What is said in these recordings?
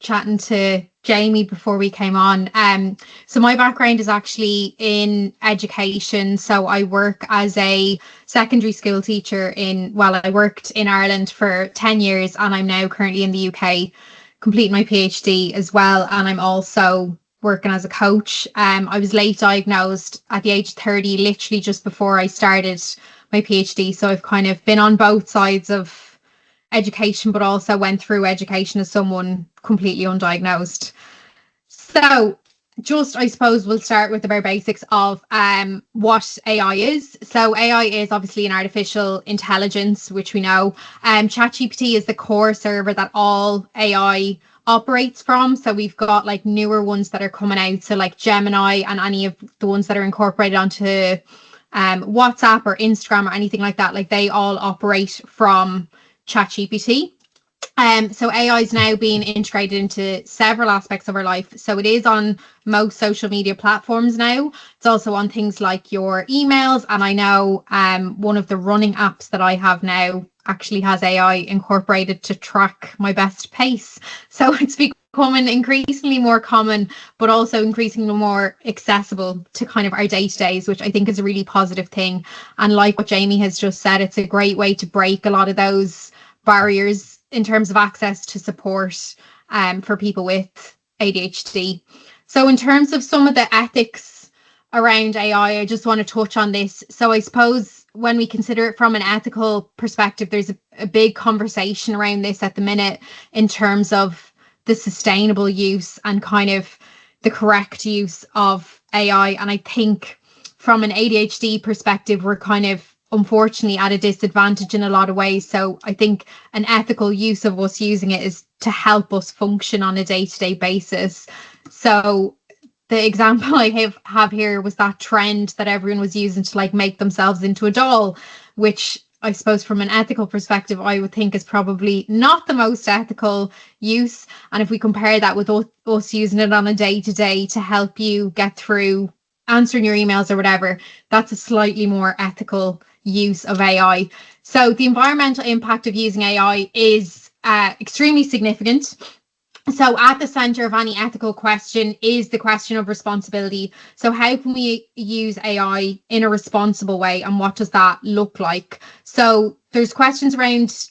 chatting to Jamie before we came on. So my background is actually in education. So I work as a secondary school teacher I worked in Ireland for 10 years, and I'm now currently in the UK completing my PhD as well. And I'm also working as a coach. I was late diagnosed at the age of 30, literally just before I started my PhD. So I've kind of been on both sides of education, but also went through education as someone completely undiagnosed. So just, I suppose we'll start with the bare basics of what AI is. So AI is obviously an artificial intelligence, which we know. ChatGPT is the core server that all AI operates from. So we've got like newer ones that are coming out, so like Gemini and any of the ones that are incorporated onto WhatsApp or Instagram or anything like that. Like they all operate from ChatGPT. So AI is now being integrated into several aspects of our life. So it is on most social media platforms now. It's also on things like your emails. And I know one of the running apps that I have now actually has AI incorporated to track my best pace. So it's becoming increasingly more common, but also increasingly more accessible to kind of our day-to-days, which I think is a really positive thing. And like what Jamie has just said, it's a great way to break a lot of those barriers in terms of access to support for people with ADHD. So in terms of some of the ethics around AI, I just want to touch on this. So I suppose when we consider it from an ethical perspective, there's a big conversation around this at the minute in terms of the sustainable use and kind of the correct use of AI. And I think from an ADHD perspective, we're kind of unfortunately at a disadvantage in a lot of ways. So I think an ethical use of us using it is to help us function on a day-to-day basis. So the example I have here was that trend that everyone was using to like make themselves into a doll, which I suppose from an ethical perspective, I would think is probably not the most ethical use. And if we compare that with us using it on a day-to-day to help you get through answering your emails or whatever, that's a slightly more ethical use of AI. So the environmental impact of using AI is extremely significant. So at the center of any ethical question is the question of responsibility. So how can we use AI in a responsible way, and what does that look like? So there's questions around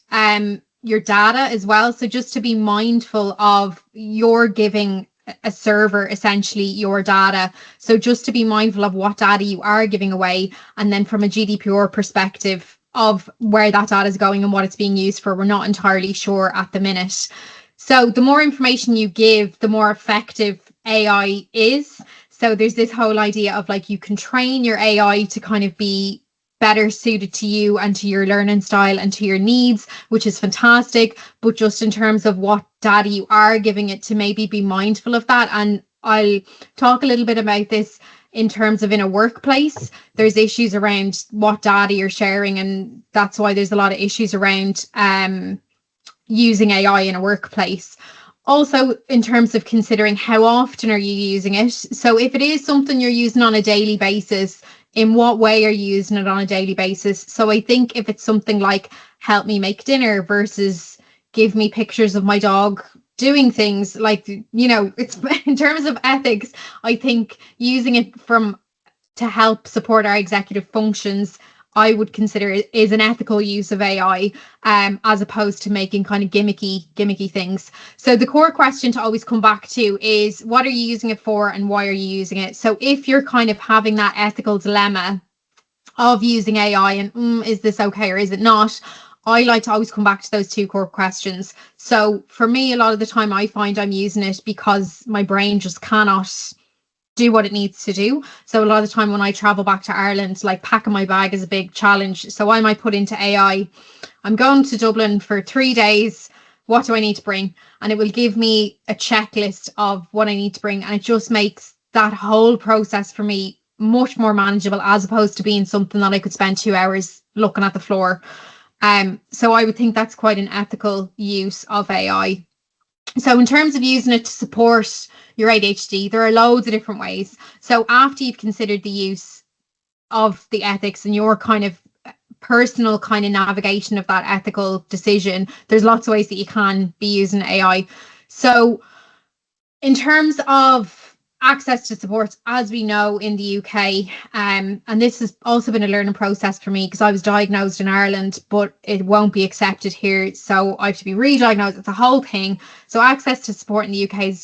your data as well. So just to be mindful of your giving a server essentially your data. So just to be mindful of what data you are giving away, and then from a GDPR perspective of where that data is going and what it's being used for, we're not entirely sure at the minute. So the more information you give, the more effective AI is. So there's this whole idea of like you can train your AI to kind of be better suited to you and to your learning style and to your needs, which is fantastic. But just in terms of what data you are giving it, to maybe be mindful of that. And I'll talk a little bit about this in terms of in a workplace. There's issues around what data you're sharing, and that's why there's a lot of issues around using AI in a workplace. Also, in terms of considering how often are you using it. So if it is something you're using on a daily basis, in what way are you using it on a daily basis? So I think if it's something like help me make dinner versus give me pictures of my dog doing things, like, you know, it's in terms of ethics, I think using it to help support our executive functions, I would consider it is an ethical use of AI, as opposed to making kind of gimmicky things. So the core question to always come back to is, what are you using it for and why are you using it? So if you're kind of having that ethical dilemma of using AI and is this okay or is it not, I like to always come back to those two core questions. So for me, a lot of the time I find I'm using it because my brain just cannot do what it needs to do. So a lot of the time when I travel back to Ireland, like packing my bag is a big challenge. So I might put into AI, I'm going to Dublin for 3 days. What do I need to bring? And it will give me a checklist of what I need to bring. And it just makes that whole process for me much more manageable, as opposed to being something that I could spend 2 hours looking at the floor. So I would think that's quite an ethical use of AI. So in terms of using it to support your ADHD, there are loads of different ways. So after you've considered the use of the ethics and your kind of personal kind of navigation of that ethical decision, there's lots of ways that you can be using AI. So In terms of access to support, as we know in the UK, and this has also been a learning process for me because I was diagnosed in Ireland, but it won't be accepted here. So I have to be re-diagnosed. It's a whole thing. So access to support in the UK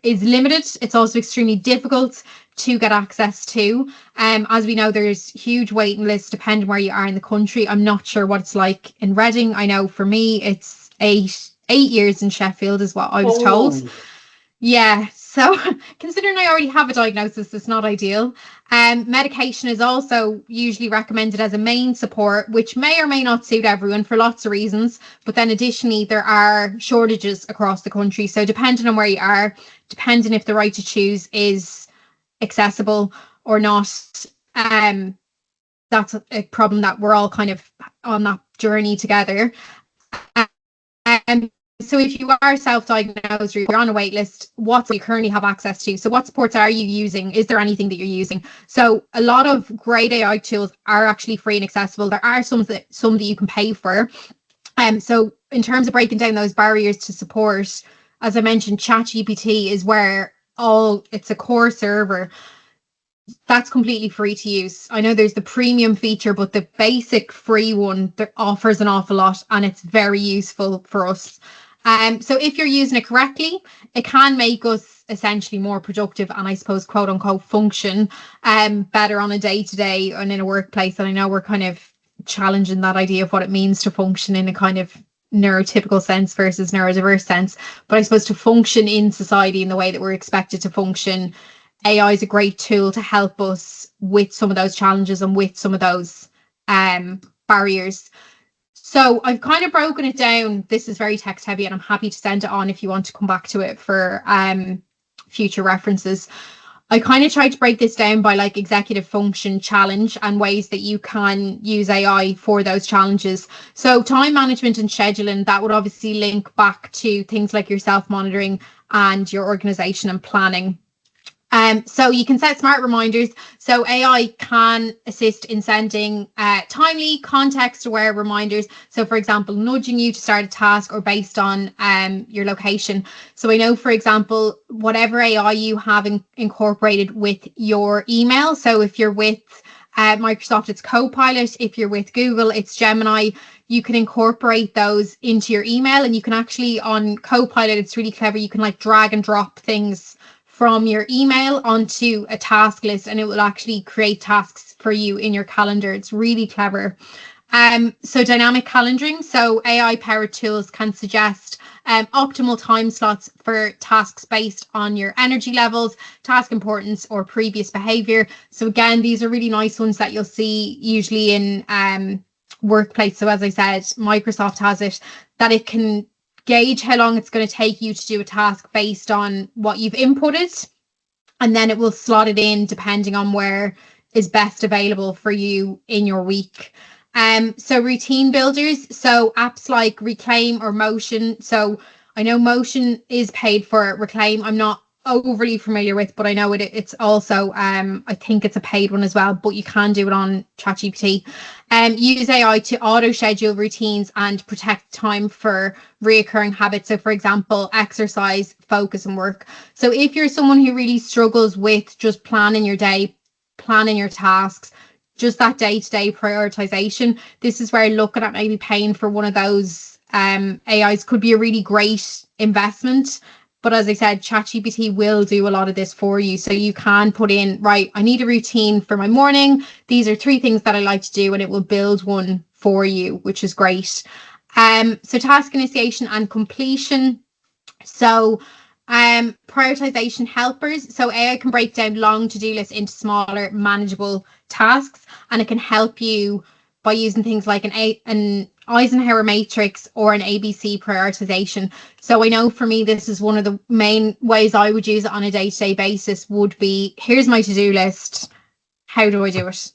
is limited. It's also extremely difficult to get access to. As we know, there's huge waiting lists depending where you are in the country. I'm not sure what it's like in Reading. I know for me, it's eight years in Sheffield is what I was told. Yeah, so considering I already have a diagnosis, it's not ideal. Medication is also usually recommended as a main support, which may or may not suit everyone for lots of reasons. But then additionally, there are shortages across the country. So depending on where you are, depending if the right to choose is accessible or not, that's a problem that we're all kind of on that journey together. So if you are self-diagnosed or you're on a wait list, what do you currently have access to? So what supports are you using? Is there anything that you're using? So a lot of great AI tools are actually free and accessible. There are some that you can pay for. So in terms of breaking down those barriers to support, as I mentioned, ChatGPT is where it's a core server. That's completely free to use. I know there's the premium feature, but the basic free one that offers an awful lot and it's very useful for us. So if you're using it correctly, it can make us essentially more productive and I suppose quote unquote function better on a day-to-day and in a workplace. And I know we're kind of challenging that idea of what it means to function in a kind of neurotypical sense versus neurodiverse sense. But I suppose to function in society in the way that we're expected to function, AI is a great tool to help us with some of those challenges and with some of those barriers. So I've kind of broken it down. This is very text heavy and I'm happy to send it on if you want to come back to it for future references. I kind of tried to break this down by like executive function challenge and ways that you can use AI for those challenges. So time management and scheduling, that would obviously link back to things like your self-monitoring and your organization and planning. So you can set smart reminders. So AI can assist in sending timely, context-aware reminders. So, for example, nudging you to start a task or based on your location. So I know, for example, whatever AI you have incorporated with your email. So if you're with Microsoft, it's Copilot. If you're with Google, it's Gemini. You can incorporate those into your email, and you can actually on Copilot, it's really clever. You can like drag and drop things from your email onto a task list and it will actually create tasks for you in your calendar. It's really clever. So dynamic calendaring. So AI powered tools can suggest optimal time slots for tasks based on your energy levels, task importance or previous behavior. So again, these are really nice ones that you'll see usually in workplace. So as I said, Microsoft has it that it can gauge how long it's going to take you to do a task based on what you've inputted, and then it will slot it in depending on where is best available for you in your week. So routine builders, so apps like Reclaim or Motion. So I know Motion is paid for. Reclaim I'm not overly familiar with, but I know it's also I think it's a paid one as well, but you can do it on ChatGPT. Use AI to auto schedule routines and protect time for reoccurring habits. So for example, exercise, focus and work. So if you're someone who really struggles with just planning your day, planning your tasks, just that day-to-day prioritization, this is where looking at maybe paying for one of those AIs could be a really great investment. But as I said, ChatGPT will do a lot of this for you. So you can put in, right, I need a routine for my morning. These are 3 things that I like to do, and it will build one for you, which is great. So task initiation and completion. So prioritization helpers. So AI can break down long to-do lists into smaller, manageable tasks, and it can help you by using things like an Eisenhower matrix or an ABC prioritization. So I know for me, this is one of the main ways I would use it on a day-to-day basis would be, here's my to-do list. How do I do it?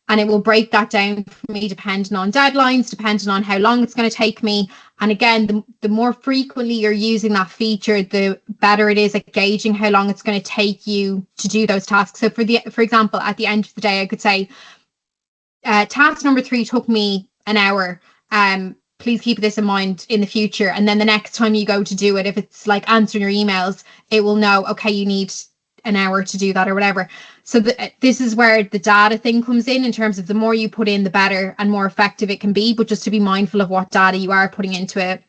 And it will break that down for me depending on deadlines, depending on how long it's going to take me. And again, the more frequently you're using that feature, the better it is at gauging how long it's going to take you to do those tasks. So for example, at the end of the day, I could say, task number 3 took me an hour. please keep this in mind in the future. And then the next time you go to do it, if it's like answering your emails, it will know, okay, you need an hour to do that or whatever. So this is where the data thing comes in terms of the more you put in, the better and more effective it can be, but just to be mindful of what data you are putting into it.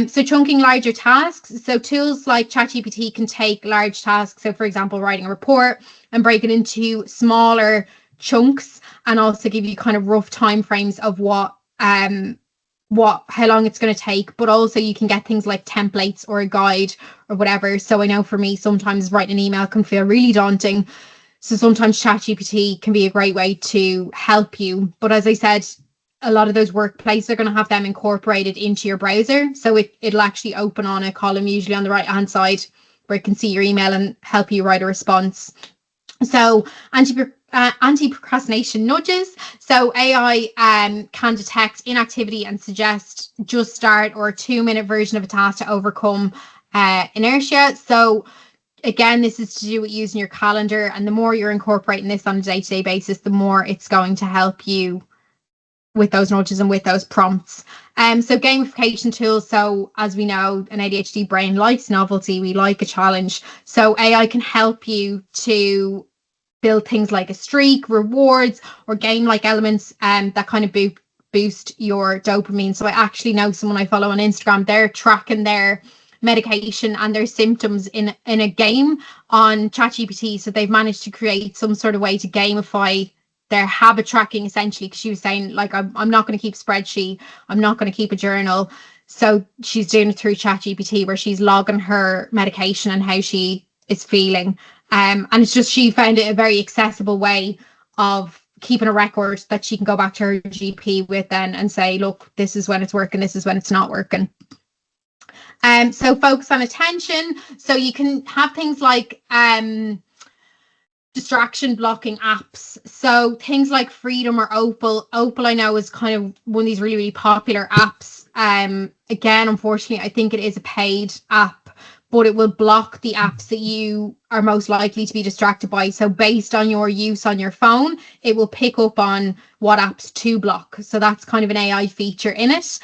So chunking larger tasks. So tools like ChatGPT can take large tasks. So for example, writing a report, and break it into smaller chunks, and also give you kind of rough timeframes of how long it's going to take. But also you can get things like templates or a guide or whatever. So I know for me, sometimes writing an email can feel really daunting. So sometimes ChatGPT can be a great way to help you. But as I said, a lot of those workplaces are going to have them incorporated into your browser. So it'll actually open on a column, usually on the right hand side, where it can see your email and help you write a response. So anti-procrastination nudges. So AI can detect inactivity and suggest just start or a 2-minute version of a task to overcome inertia. So again, this is to do with using your calendar, and the more you're incorporating this on a day-to-day basis, the more it's going to help you with those nudges and with those prompts. So gamification tools. So as we know, an ADHD brain likes novelty. We like a challenge. So AI can help you to build things like a streak, rewards, or game-like elements that kind of boost your dopamine. So I actually know someone I follow on Instagram, they're tracking their medication and their symptoms in a game on ChatGPT. So they've managed to create some sort of way to gamify their habit tracking, essentially, because she was saying, like, I'm not going to keep a spreadsheet, I'm not going to keep a journal. So she's doing it through ChatGPT, where she's logging her medication and how she is feeling. And it's just, she found it a very accessible way of keeping a record that she can go back to her GP with then and say, look, this is when it's working, this is when it's not working. So focus on attention. So you can have things like distraction blocking apps. So things like Freedom or Opal. Opal, I know, is kind of one of these really, really popular apps. Again, unfortunately, I think it is a paid app, but it will block the apps that you are most likely to be distracted by. So based on your use on your phone, it will pick up on what apps to block. So that's kind of an AI feature in it.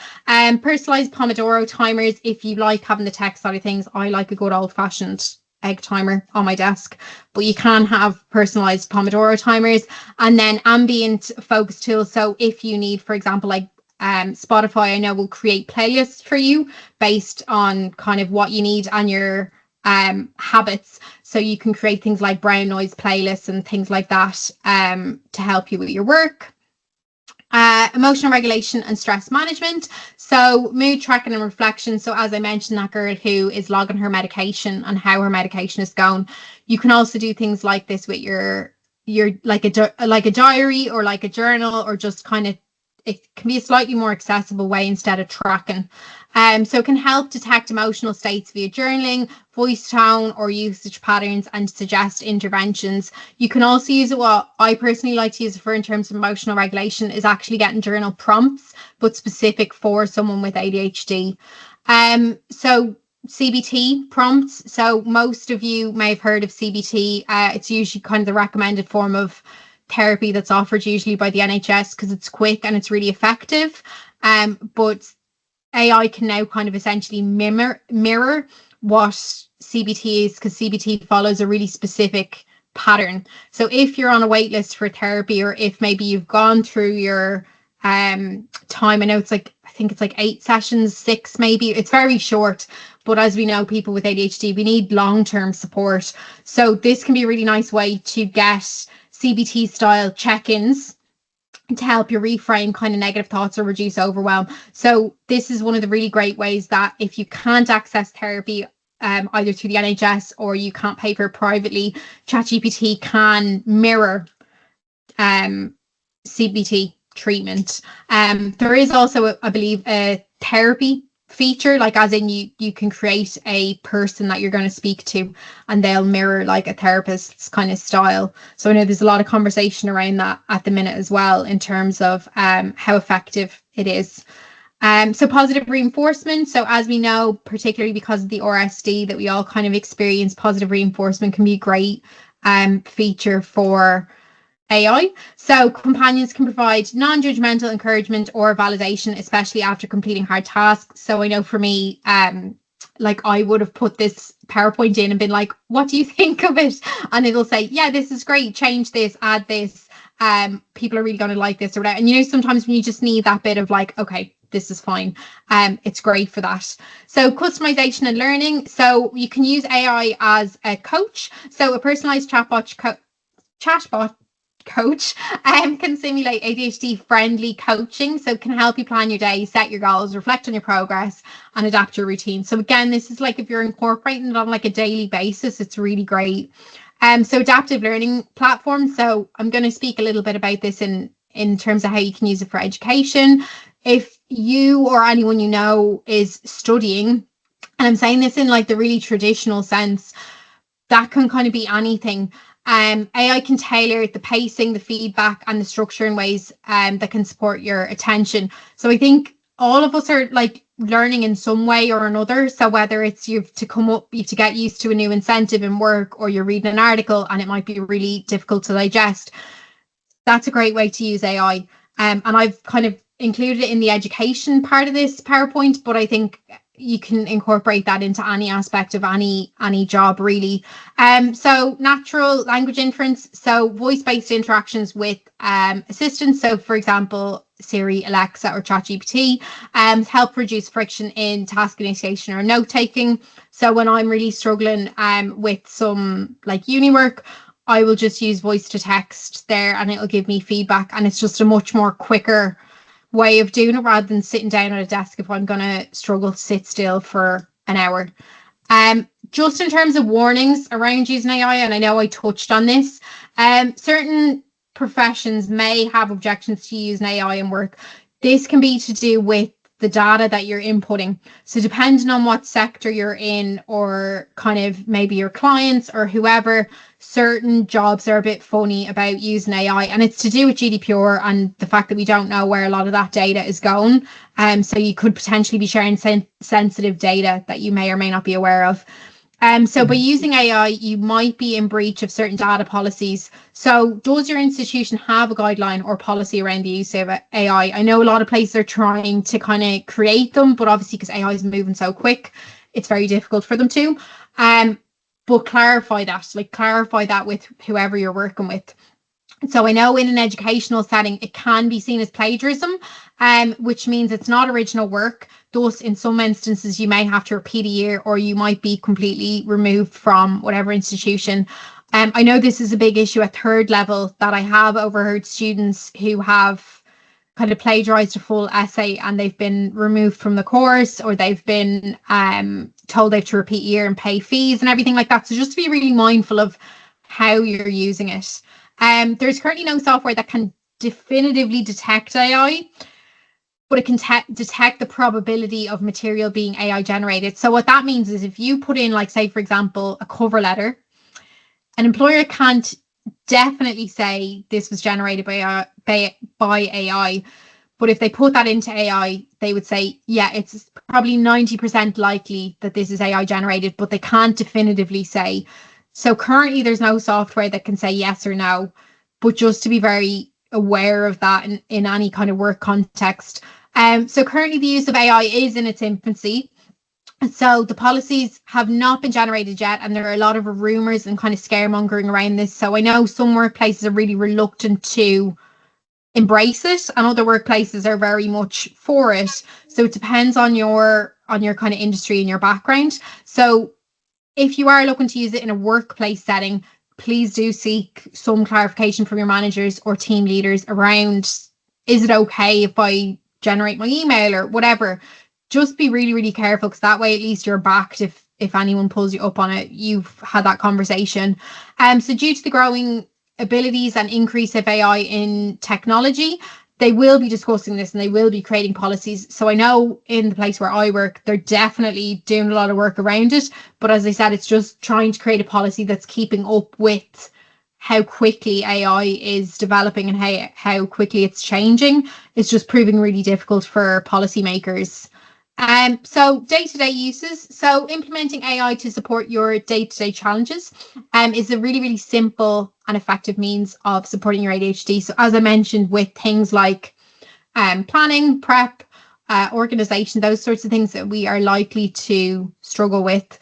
Personalized Pomodoro timers. If you like having the tech side of things, I like a good old fashioned egg timer on my desk, but you can have personalized Pomodoro timers. And then ambient focus tools. So if you need, for example, like Spotify, I know, will create playlists for you based on kind of what you need and your habits. So you can create things like brown noise playlists and things like that to help you with your work. Emotional regulation and stress management. So mood tracking and reflection. So as I mentioned, that girl who is logging her medication and how her medication is going, you can also do things like this with your like a diary or like a journal, or just kind of, it can be a slightly more accessible way instead of tracking. So it can help detect emotional states via journaling, voice tone, or usage patterns, and suggest interventions. You can also use it, what I personally like to use it for in terms of emotional regulation, is actually getting journal prompts, but specific for someone with ADHD. So CBT prompts. So most of you may have heard of CBT. It's usually kind of the recommended form of therapy that's offered usually by the NHS, because it's quick and it's really effective. But AI can now kind of essentially mirror what CBT is, because CBT follows a really specific pattern. So if you're on a wait list for therapy, or if maybe you've gone through your time, I know it's like, I think it's like 8 sessions, 6 maybe, it's very short. But as we know, people with ADHD, we need long-term support. So this can be a really nice way to get CBT style check-ins to help you reframe kind of negative thoughts or reduce overwhelm. So this is one of the really great ways that if you can't access therapy either through the NHS, or you can't pay for it privately, ChatGPT can mirror CBT treatment. There is also, I believe, a therapy feature, like as in you can create a person that you're going to speak to, and they'll mirror like a therapist's kind of style. So I know there's a lot of conversation around that at the minute as well, in terms of how effective it is. So positive reinforcement. So as we know, particularly because of the RSD that we all kind of experience, positive reinforcement can be a great feature for AI. So companions can provide non-judgmental encouragement or validation, especially after completing hard tasks. So I know for me, like I would have put this PowerPoint in and been like, what do you think of it? And it'll say, yeah, this is great. Change this, add this. People are really going to like this or whatever. And, you know, sometimes when you just need that bit of like, okay, this is fine. It's great for that. So customization and learning. So you can use AI as a coach. So a personalized chatbot coach can simulate ADHD friendly coaching, so it can help you plan your day, set your goals, reflect on your progress, and adapt your routine. So again, this is like if you're incorporating it on like a daily basis, it's really great. So adaptive learning platform. So I'm going to speak a little bit about this in terms of how you can use it for education. If you or anyone you know is studying, and I'm saying this in like the really traditional sense, that can kind of be anything. AI can tailor the pacing, the feedback, and the structure in ways that can support your attention. So I think all of us are like learning in some way or another. So whether it's you have to get used to a new incentive in work, or you're reading an article and it might be really difficult to digest, that's a great way to use AI. And I've kind of included it in the education part of this PowerPoint, but I think you can incorporate that into any aspect of any job really. So natural language inference, so voice-based interactions with assistants. So for example, Siri, Alexa, or ChatGPT help reduce friction in task initiation or note taking. So when I'm really struggling with some like uni work, I will just use voice to text there and it'll give me feedback, and it's just a much more quicker way of doing it rather than sitting down at a desk if I'm going to struggle to sit still for an hour. Just in terms of warnings around using AI, and I know I touched on this, certain professions may have objections to using AI in work. This can be to do with the data that you're inputting. So depending on what sector you're in, or kind of maybe your clients or whoever, certain jobs are a bit funny about using AI, and it's to do with GDPR and the fact that we don't know where a lot of that data is going. So you could potentially be sharing sensitive data that you may or may not be aware of. So by using AI, you might be in breach of certain data policies. So does your institution have a guideline or policy around the use of AI? I know a lot of places are trying to kind of create them, but obviously because AI is moving so quick, it's very difficult for them to. But clarify that with whoever you're working with. So I know in an educational setting, it can be seen as plagiarism, which means it's not original work. Thus, in some instances, you may have to repeat a year, or you might be completely removed from whatever institution. I know this is a big issue at third level, that I have overheard students who have kind of plagiarized a full essay and they've been removed from the course, or they've been told they have to repeat a year and pay fees and everything like that. So just to be really mindful of how you're using it. There's currently no software that can definitively detect AI, but it can detect the probability of material being AI generated. So what that means is if you put in, like, say, for example, a cover letter, an employer can't definitely say this was generated by AI. But if they put that into AI, they would say, yeah, it's probably 90% likely that this is AI generated, but they can't definitively say. So currently there's no software that can say yes or no, but just to be very aware of that in any kind of work context. So currently the use of AI is in its infancy. So the policies have not been generated yet, and there are a lot of rumors and kind of scaremongering around this. So I know some workplaces are really reluctant to embrace it, and other workplaces are very much for it. So it depends on your kind of industry and your background. So if you are looking to use it in a workplace setting, please do seek some clarification from your managers or team leaders around, is it okay if I generate my email or whatever? Just be really, really careful, because that way at least you're backed if anyone pulls you up on it. You've had that conversation. So due to the growing abilities and increase of AI in technology, they will be discussing this and they will be creating policies. So I know in the place where I work, they're definitely doing a lot of work around it. But as I said, it's just trying to create a policy that's keeping up with how quickly AI is developing and how quickly it's changing. It's just proving really difficult for policymakers. So day-to-day uses. So implementing AI to support your day-to-day challenges is a really, really simple and effective means of supporting your ADHD. So as I mentioned, with things like planning, prep, organization, those sorts of things that we are likely to struggle with,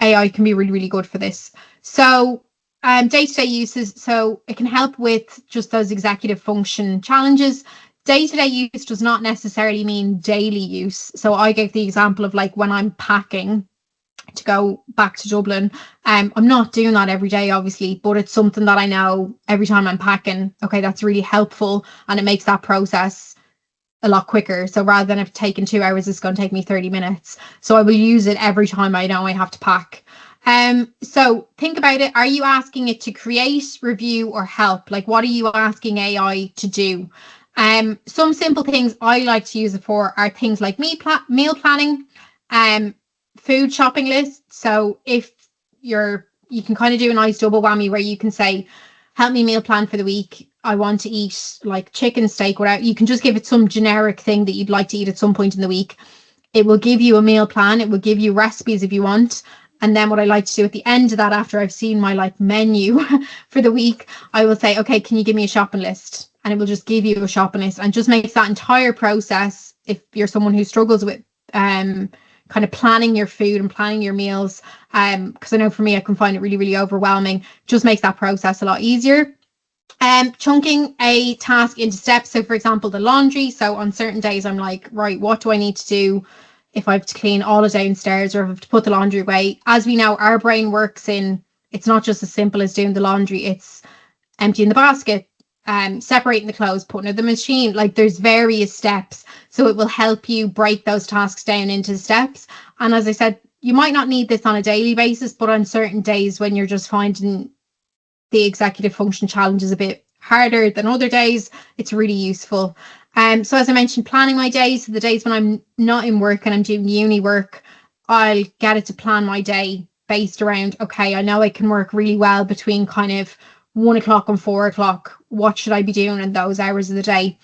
AI can be really, really good for this. So day-to-day uses. So it can help with just those executive function challenges. Day-to-day use does not necessarily mean daily use. So I gave the example of like when I'm packing to go back to Dublin. I'm not doing that every day, obviously, but it's something that I know every time I'm packing, okay, that's really helpful, and it makes that process a lot quicker. So rather than it taking 2 hours, it's going to take me 30 minutes. So I will use it every time I know I have to pack. So think about it. Are you asking it to create, review, or help? Like, what are you asking AI to do? Some simple things I like to use it for are things like meal planning, food shopping lists. So if you can kind of do a nice double whammy where you can say, help me meal plan for the week. I want to eat like chicken, steak, whatever. You can just give it some generic thing that you'd like to eat at some point in the week. It will give you a meal plan. It will give you recipes if you want. And then what I like to do at the end of that, after I've seen my like menu for the week, I will say, okay, can you give me a shopping list? And it will just give you a shopping list, and just makes that entire process, if you're someone who struggles with kind of planning your food and planning your meals, because I know for me, I can find it really, really overwhelming, just makes that process a lot easier. Chunking a task into steps. So for example, the laundry. So on certain days, I'm like, right, what do I need to do if I have to clean all the downstairs, or if I have to put the laundry away? As we know, our brain works in, it's not just as simple as doing the laundry. It's emptying the basket, separating the clothes, putting it in the machine. Like, there's various steps. So it will help you break those tasks down into steps. And as I said, you might not need this on a daily basis, but on certain days when you're just finding the executive function challenge is a bit harder than other days, it's really useful. So as I mentioned, planning my days, so the days when I'm not in work and I'm doing uni work, I'll get it to plan my day based around, okay, I know I can work really well between kind of 1 o'clock and 4 o'clock. What should I be doing in those hours of the day?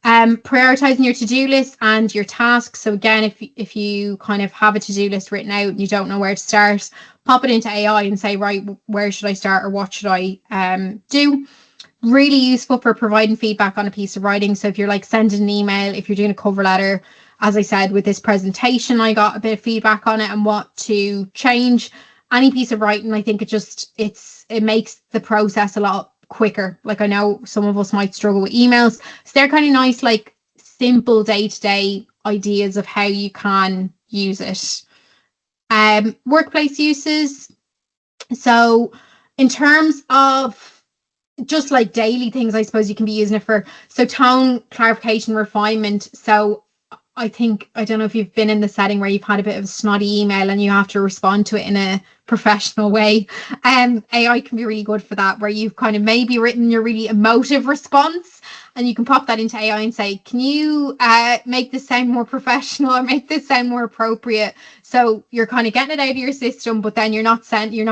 Prioritizing your to-do list and your tasks. So again, if you kind of have a to-do list written out and you don't know where to start, pop it into AI and say, right, where should I start, or what should I do? Really useful for providing feedback on a piece of writing. So if you're like sending an email, if you're doing a cover letter, as I said, with this presentation, I got a bit of feedback on it and what to change. Any piece of writing, I think it makes the process a lot quicker. Like, I know some of us might struggle with emails, so they're kind of nice, like simple day-to-day ideas of how you can use it. Workplace uses. So in terms of just like daily things, I suppose you can be using it for, so tone, clarification, refinement. So I don't know if you've been in the setting where you've had a bit of a snotty email and you have to respond to it in a professional way. AI can be really good for that, where you've kind of maybe written your really emotive response, and you can pop that into AI and say, can you make this sound more professional, or make this sound more appropriate? So you're kind of getting it out of your system, but then you're not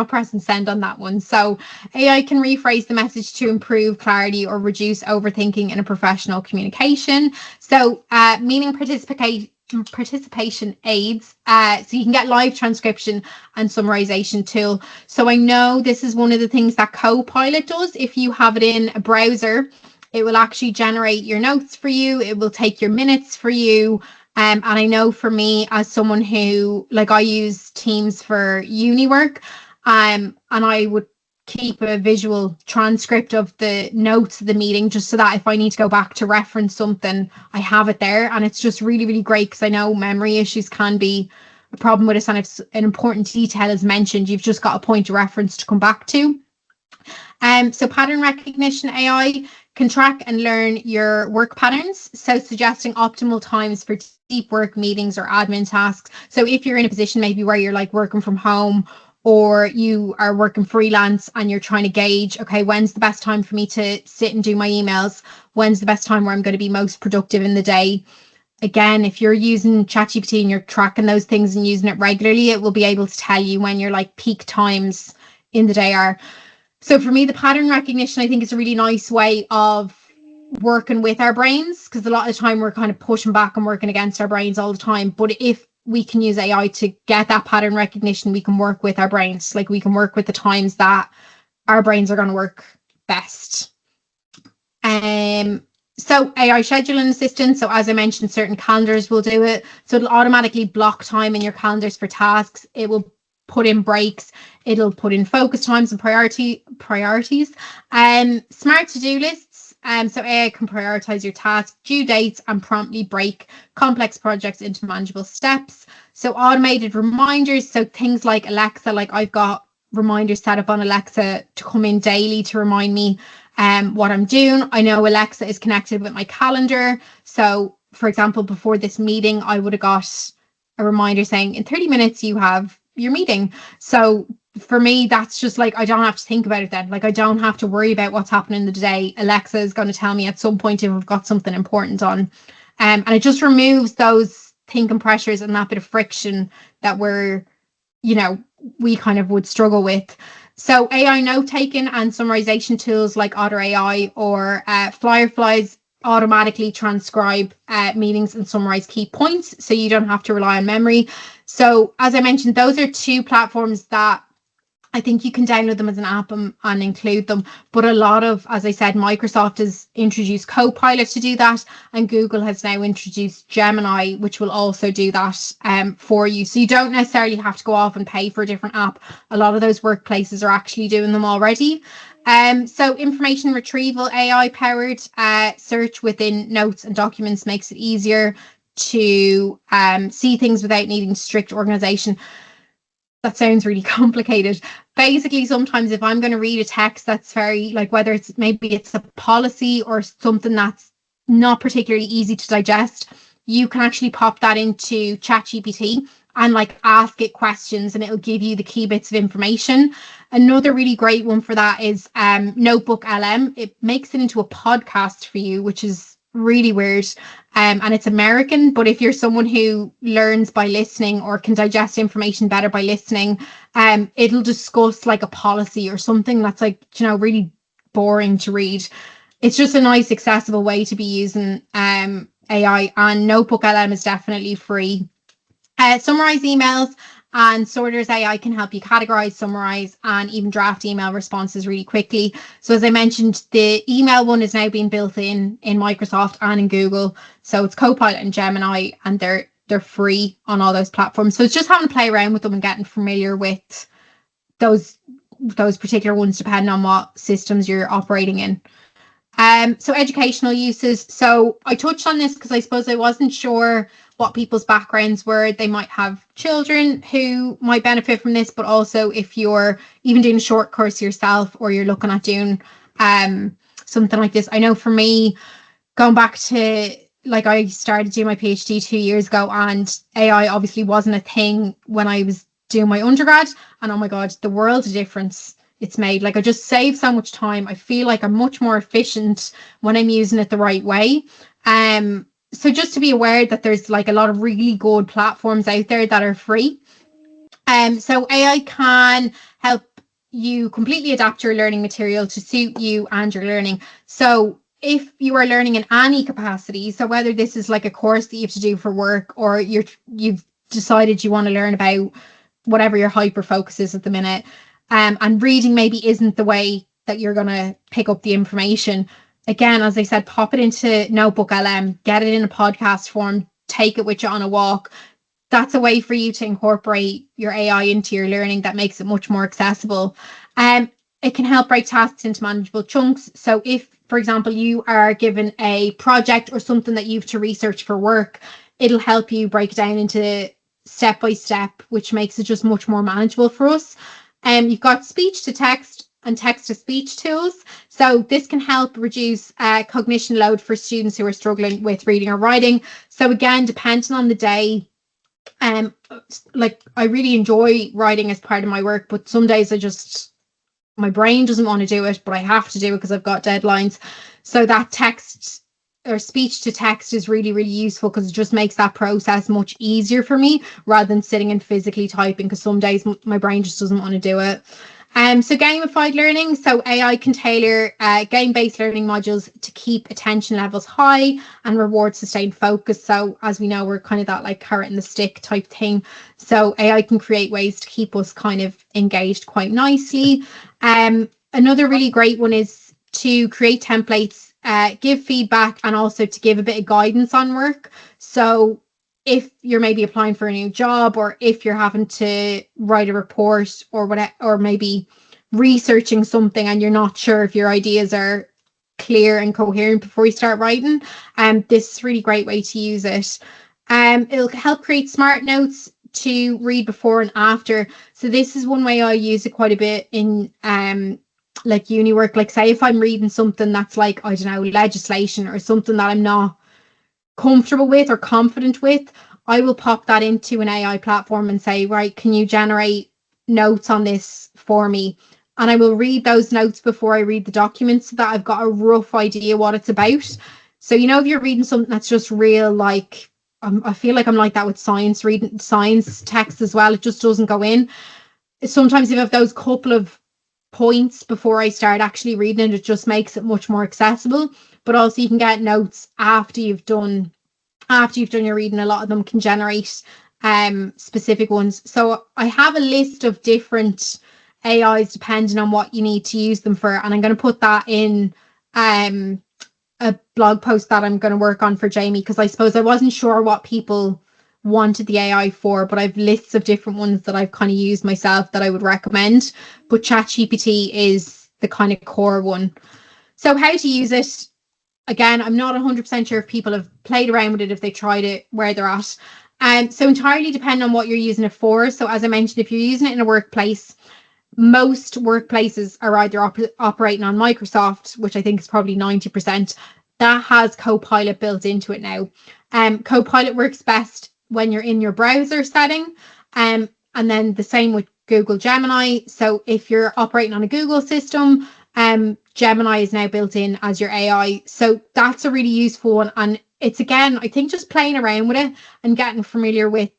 pressing send on that one. So AI can rephrase the message to improve clarity or reduce overthinking in a professional communication. So meaning participation aids, so you can get live transcription and summarization tool. So I know this is one of the things that Copilot does. If you have it in a browser, it will actually generate your notes for you. It will take your minutes for you. And I know for me, as someone who, like, I use Teams for uni work, and I would keep a visual transcript of the notes of the meeting, just so that if I need to go back to reference something, I have it there. And it's just really, really great, because I know memory issues can be a problem with it, and if an important detail is mentioned, you've just got a point of reference to come back to. So pattern recognition AI can track and learn your work patterns, so suggesting optimal times for deep work meetings or admin tasks. So if you're in a position maybe where you're like working from home, or you are working freelance and you're trying to gauge, okay, when's the best time for me to sit and do my emails? When's the best time where I'm going to be most productive in the day? Again, if you're using ChatGPT and you're tracking those things and using it regularly, it will be able to tell you when your like peak times in the day are. So for me, the pattern recognition, I think, is a really nice way of working with our brains, because a lot of the time we're kind of pushing back and working against our brains all the time. But if we can use AI to get that pattern recognition. We can work with our brains, like we can work with the times that our brains are going to work best. So AI scheduling assistant. So as I mentioned, certain calendars will do it. So it'll automatically block time in your calendars for tasks. It will put in breaks. It'll put in focus times and priorities. Smart to-do lists. So AI can prioritize your tasks, due dates, and promptly break complex projects into manageable steps. So automated reminders. So things like Alexa, like I've got reminders set up on Alexa to come in daily to remind me what I'm doing. I know Alexa is connected with my calendar. So, for example, before this meeting, I would have got a reminder saying in 30 minutes you have your meeting. So for me, that's just like, I don't have to think about it then. Like I don't have to worry about what's happening in the day. Alexa is going to tell me at some point if I've got something important on. And it just removes those thinking pressures and that bit of friction that we kind of would struggle with. So AI note-taking and summarization tools like Otter AI or Fireflies automatically transcribe meetings and summarize key points, so you don't have to rely on memory. So as I mentioned, those are two platforms that I think you can download them as an app and include them. But a lot of, as I said, Microsoft has introduced Copilot to do that, and Google has now introduced Gemini, which will also do that for you. So you don't necessarily have to go off and pay for a different app. A lot of those workplaces are actually doing them already. So information retrieval, AI powered search within notes and documents makes it easier to see things without needing strict organization. That sounds really complicated. Basically, sometimes if I'm going to read a text that's very, like, whether it's a policy or something that's not particularly easy to digest, you can actually pop that into ChatGPT and like ask it questions and it'll give you the key bits of information. Another really great one for that is Notebook LM. It makes it into a podcast for you, which is really weird. And it's American, but if you're someone who learns by listening or can digest information better by listening, it'll discuss like a policy or something that's like, really boring to read. It's just a nice accessible way to be using AI, and Notebook LM is definitely free. Summarize emails, and Sorters AI can help you categorize, summarize, and even draft email responses really quickly. So as I mentioned, the email one is now being built in Microsoft and in Google. So it's Copilot and Gemini, and they're free on all those platforms. So it's just having to play around with them and getting familiar with those particular ones, depending on what systems you're operating in. So educational uses. So I touched on this because I suppose I wasn't sure what people's backgrounds were. They might have children who might benefit from this, but also if you're even doing a short course yourself or you're looking at doing something like this. I know for me, going back to, like, I started doing my PhD 2 years ago, and AI obviously wasn't a thing when I was doing my undergrad, and oh my god, the world of difference it's made. Like, I just save so much time. I feel like I'm much more efficient when I'm using it the right way. So just to be aware that there's like a lot of really good platforms out there that are free. So AI can help you completely adapt your learning material to suit you and your learning. So if you are learning in any capacity, so whether this is like a course that you have to do for work, or you've decided you want to learn about whatever your hyper focus is at the minute, and reading maybe isn't the way that you're going to pick up the information. Again, as I said, pop it into Notebook LM, get it in a podcast form, take it with you on a walk. That's a way for you to incorporate your AI into your learning that makes it much more accessible. It can help break tasks into manageable chunks. So if, for example, you are given a project or something that you have to research for work, it'll help you break it down into step by step, which makes it just much more manageable for us. You've got speech to text and text to speech tools. So this can help reduce cognition load for students who are struggling with reading or writing. So again, depending on the day, like, I really enjoy writing as part of my work, but some days my brain doesn't want to do it, but I have to do it because I've got deadlines. So that text or speech to text is really, really useful because it just makes that process much easier for me rather than sitting and physically typing, because some days my brain just doesn't want to do it. So gamified learning. So AI can tailor game-based learning modules to keep attention levels high and reward sustained focus. So as we know, we're kind of that like carrot and the stick type thing. So AI can create ways to keep us kind of engaged quite nicely. Another really great one is to create templates, give feedback, and also to give a bit of guidance on work. So if you're maybe applying for a new job, or if you're having to write a report or whatever, or maybe researching something and you're not sure if your ideas are clear and coherent before you start writing, this is a really great way to use it. It'll help create smart notes to read before and after. So this is one way I use it quite a bit in like uni work. Like say if I'm reading something that's like, I don't know, legislation or something that I'm not comfortable with or confident with, I will pop that into an AI platform and say, right, can you generate notes on this for me? And I will read those notes before I read the document so that I've got a rough idea what it's about. So, you know, if you're reading something that's just real, like, I feel like I'm like that with science, reading science text as well. It just doesn't go in. Sometimes if I have those couple of points before I start actually reading it, it just makes it much more accessible. But also you can get notes after you've done your reading. A lot of them can generate specific ones. So I have a list of different AIs depending on what you need to use them for, and I'm going to put that in a blog post that I'm going to work on for Jamie, because I suppose I wasn't sure what people wanted the AI for, but I've lists of different ones that I've kind of used myself that I would recommend. But ChatGPT is the kind of core one. So how to use it? Again, I'm not 100% sure if people have played around with it, if they tried it, where they're at. So entirely depending on what you're using it for. So as I mentioned, if you're using it in a workplace, most workplaces are either operating on Microsoft, which I think is probably 90%. That has Copilot built into it now. Copilot works best when you're in your browser setting. And then the same with Google Gemini. So if you're operating on a Google system, Gemini is now built in as your AI. So that's a really useful one. And it's, again, I think just playing around with it and getting familiar with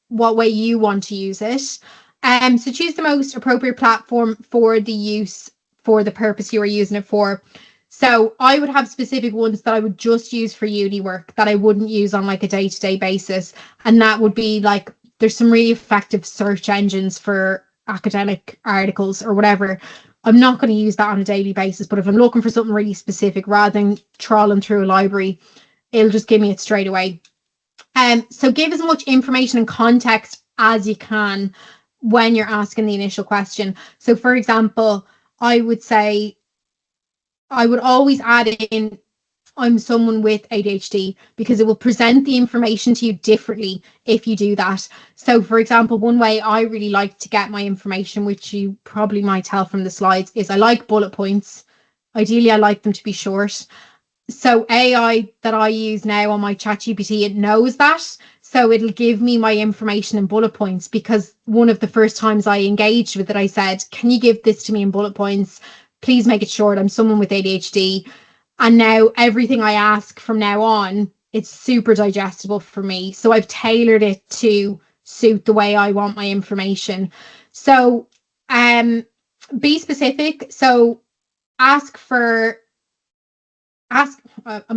what way you want to use it. So choose the most appropriate platform for the use, for the purpose you are using it for. So I would have specific ones that I would just use for uni work that I wouldn't use on like a day-to-day basis. And that would be like, there's some really effective search engines for academic articles or whatever. I'm not going to use that on a daily basis, but if I'm looking for something really specific, rather than trawling through a library, it'll just give me it straight away. So give as much information and context as you can when you're asking the initial question. So for example, I would say, I would always add in, I'm someone with ADHD, because it will present the information to you differently if you do that. So for example, one way I really like to get my information, which you probably might tell from the slides, is I like bullet points. Ideally, I like them to be short. So AI that I use now on my ChatGPT, it knows that. So it'll give me my information in bullet points, because one of the first times I engaged with it, I said, can you give this to me in bullet points? Please make it short. I'm someone with ADHD. And now everything I ask from now on, it's super digestible for me. So I've tailored it to suit the way I want my information. So be specific. So I'm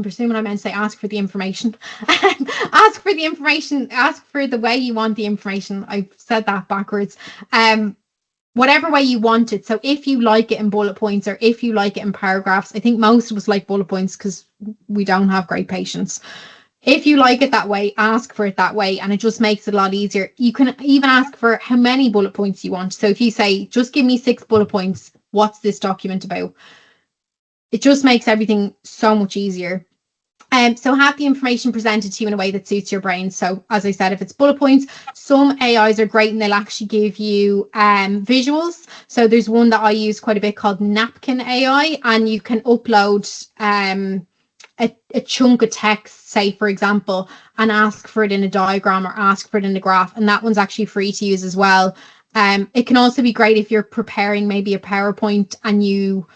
presuming I meant to say ask for the information. Ask for the information. Ask for the way you want the information. I said that backwards. Whatever way you want it. So if you like it in bullet points, or if you like it in paragraphs, I think most of us like bullet points because we don't have great patience. If you like it that way, ask for it that way, and it just makes it a lot easier. You can even ask for how many bullet points you want. So if you say, just give me 6 bullet points, what's this document about? It just makes everything so much easier. So have the information presented to you in a way that suits your brain. So as I said, if it's bullet points, some AIs are great and they'll actually give you visuals. So there's one that I use quite a bit called Napkin AI, and you can upload a chunk of text, say, for example, and ask for it in a diagram or ask for it in a graph. And that one's actually free to use as well. It can also be great if you're preparing maybe a PowerPoint and you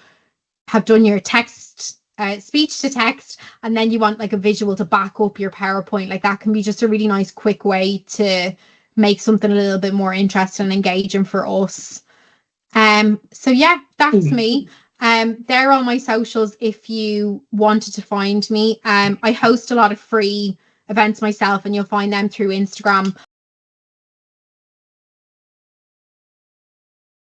have done your text, speech to text, and then you want like a visual to back up your PowerPoint. Like that can be just a really nice quick way to make something a little bit more interesting and engaging for us. So yeah, that's me. They're all my socials if you wanted to find me. I host a lot of free events myself, and you'll find them through Instagram.